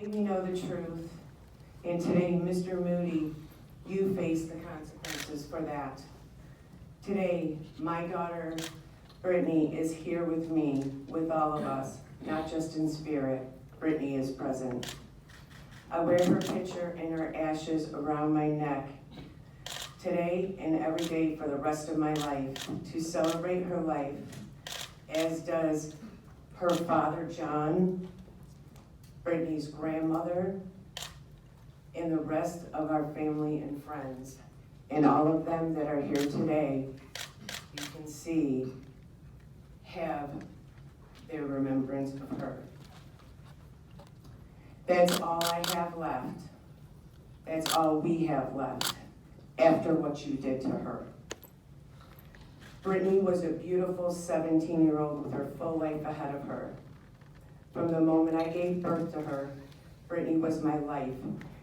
made me know the truth, and today, Mr. Moody, you face the consequences for that. Today, my daughter, Brittanee, is here with me, with all of us, not just in spirit. Brittanee is present. I wear her picture and her ashes around my neck today and every day for the rest of my life to celebrate her life, as does her father, John, Brittanee's grandmother, and the rest of our family and friends. And all of them that are here today, you can see, have their remembrance of her. That's all I have left. That's all we have left after what you did to her. Brittanee was a beautiful 17-year-old with her full life ahead of her. From the moment I gave birth to her, Brittanee was my life.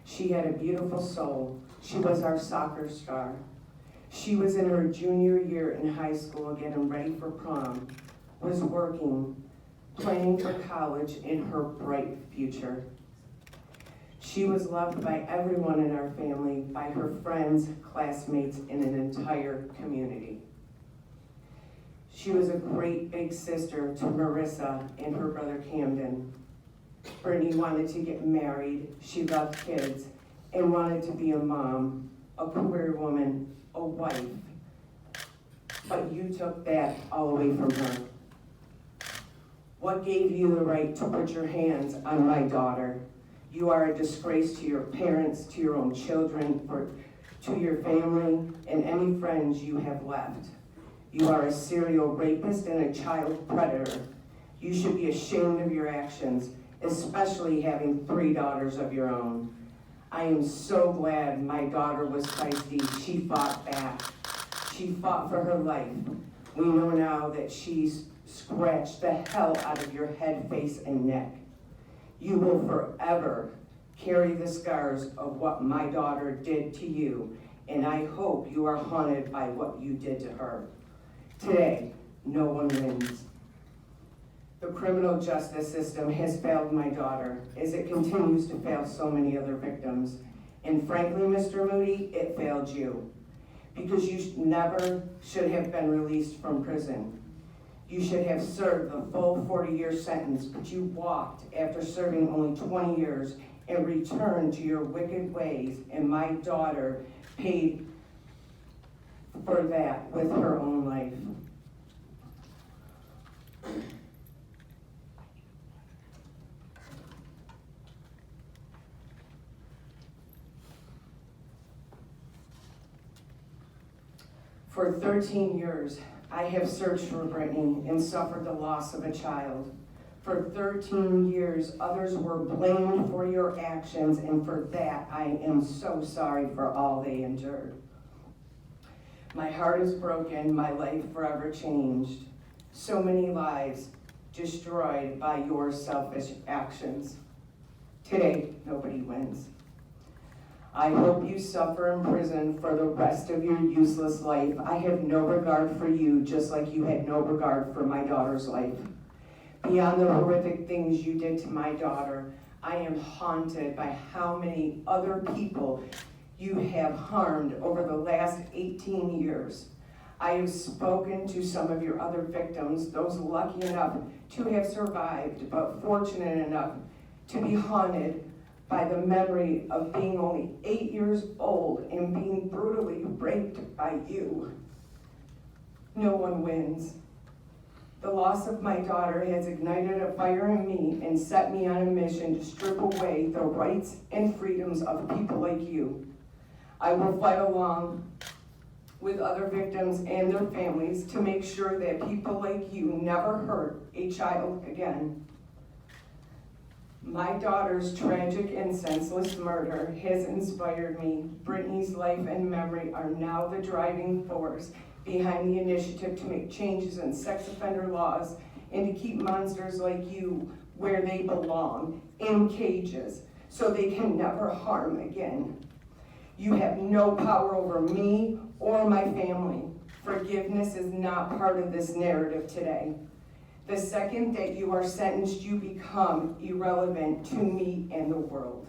She had a beautiful soul. She was our soccer star. She was in her junior year in high school, getting ready for prom, was working, planning for college in her bright future. She was loved by everyone in our family, by her friends, classmates, and an entire community. She was a great big sister to Marissa and her brother Camden. Brittanee wanted to get married, she loved kids, and wanted to be a mom, a career woman, a wife. But you took that all away from her. What gave you the right to put your hands on my daughter? You are a disgrace to your parents, to your own children, to your family, and any friends you have left. You are a serial rapist and a child predator. You should be ashamed of your actions, especially having 3 daughters of your own. I am so glad my daughter was feisty. She fought back. She fought for her life. We know now that she's scratched the hell out of your head, face, and neck. You will forever carry the scars of what my daughter did to you, and I hope you are haunted by what you did to her. Today, no one wins. The criminal justice system has failed my daughter, as it continues to fail so many other victims. And frankly, Mr. Moody, it failed you, because you never should have been released from prison. You should have served the full 40-year sentence, but you walked after serving only 20 years and returned to your wicked ways, and my daughter paid for that with her own life. For 13 years, I have searched for Brittanee and suffered the loss of a child. For 13 years, others were blamed for your actions, and for that, I am so sorry for all they endured. My heart is broken, my life forever changed. So many lives destroyed by your selfish actions. Today, nobody wins. I hope you suffer in prison for the rest of your useless life. I have no regard for you, just like you had no regard for my daughter's life. Beyond the horrific things you did to my daughter, I am haunted by how many other people you have harmed over the last 18 years. I have spoken to some of your other victims, those lucky enough to have survived, but fortunate enough to be haunted by the memory of being only 8 years old and being brutally raped by you. No one wins. The loss of my daughter has ignited a fire in me and set me on a mission to strip away the rights and freedoms of people like you. I will fight along with other victims and their families to make sure that people like you never hurt a child again. My daughter's tragic and senseless murder has inspired me. Brittanee's life and memory are now the driving force behind the initiative to make changes in sex offender laws and to keep monsters like you where they belong, in cages, so they can never harm again. You have no power over me or my family. Forgiveness is not part of this narrative today. The second that you are sentenced, you become irrelevant to me and the world.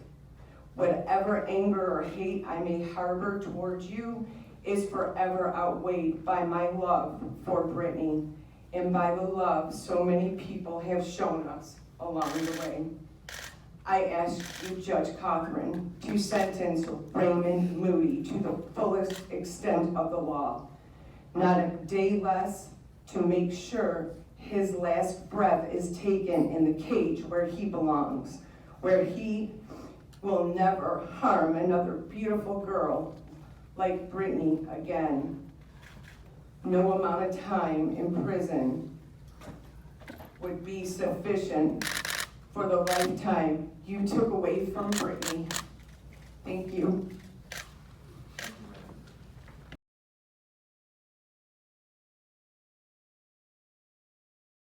Whatever anger or hate I may harbor towards you is forever outweighed by my love for Brittanee and by the love so many people have shown us along the way. I ask you, Judge Cochran, to sentence Raymond Moody to the fullest extent of the law, not a day less, to make sure his last breath is taken in the cage where he belongs, where he will never harm another beautiful girl like Brittanee again. No amount of time in prison would be sufficient for the lifetime you took away from Brittanee. Thank you.